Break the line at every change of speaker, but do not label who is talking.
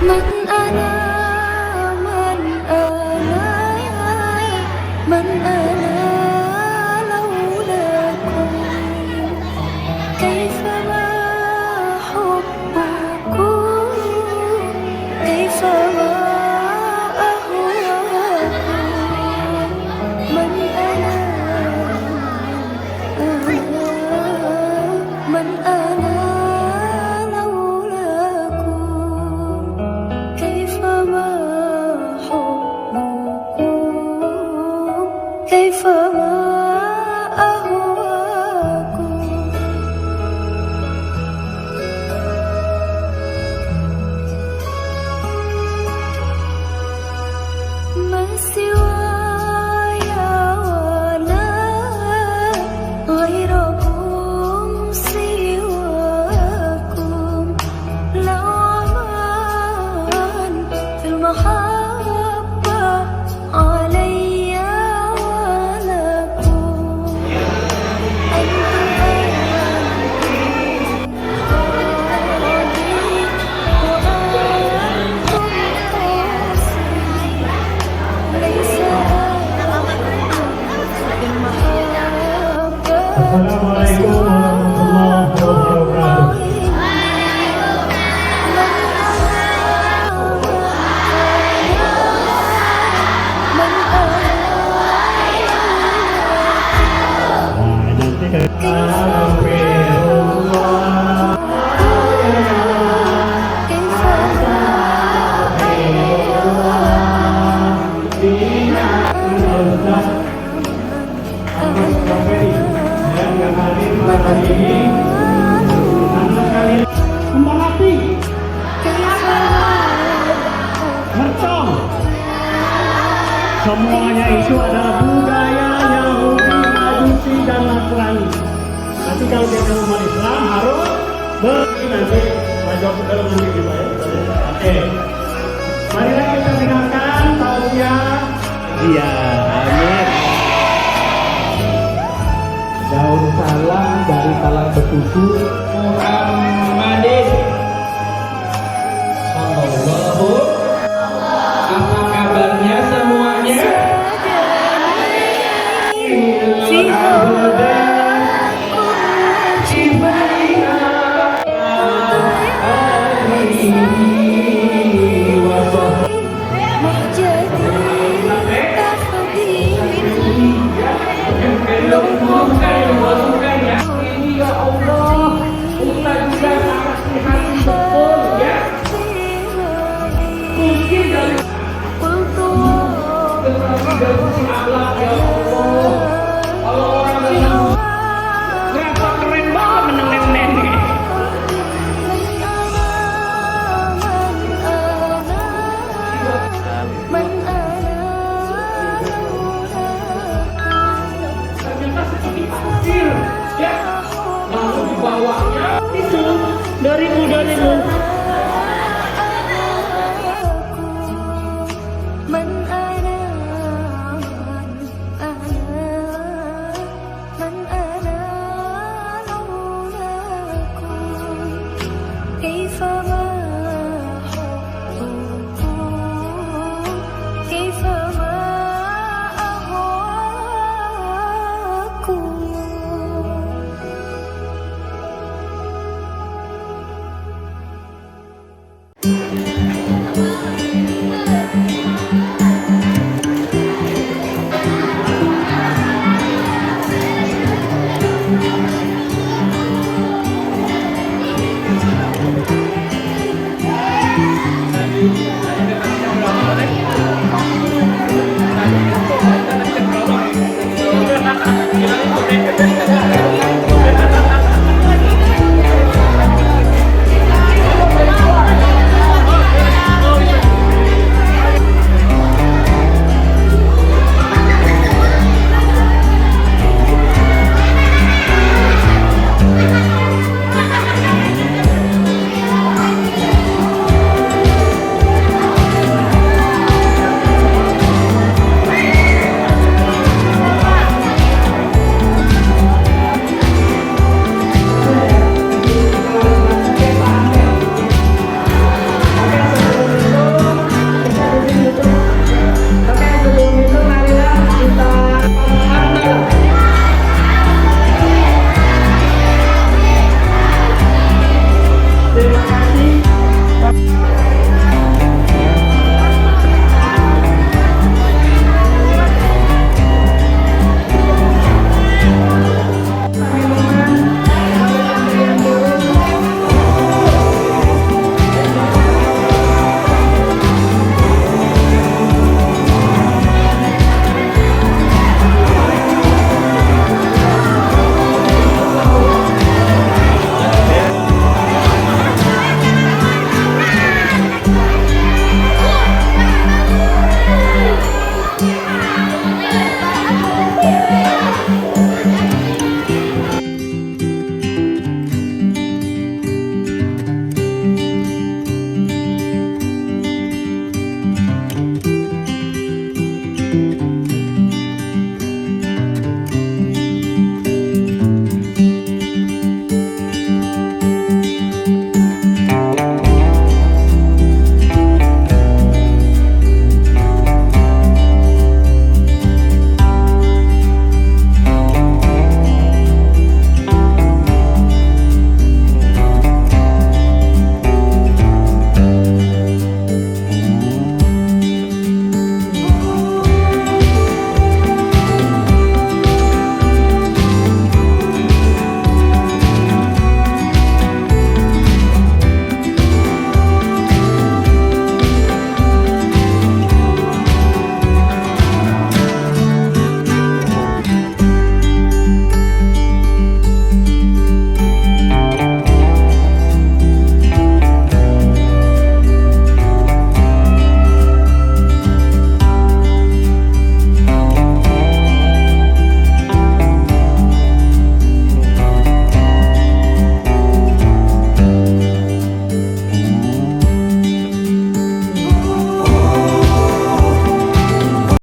من أنا من أنا من أنا لولاكم كيفما حبكم كيفما أهواكم من أنا من أنا كيفما أهواكم ما سواي ولا غيركم سواكم لو أمان في المحبة علي
Assalamualaikum warahmatullahi wabarakatuh. Melati, mercon, semuanya itu adalah budaya Yahudi, Majusi dan Nasrani. Nanti kalau dia ke umat Islam harus nanti majok ke dalam nanti juga ya. Oke, marilah kita dengarkan tausiah. Iya, amin. Daun salam dari talang betutu Muhammadin Sallallahu. Apa kabarnya semuanya?
Langsung dibawanya itu 2000.
kasih.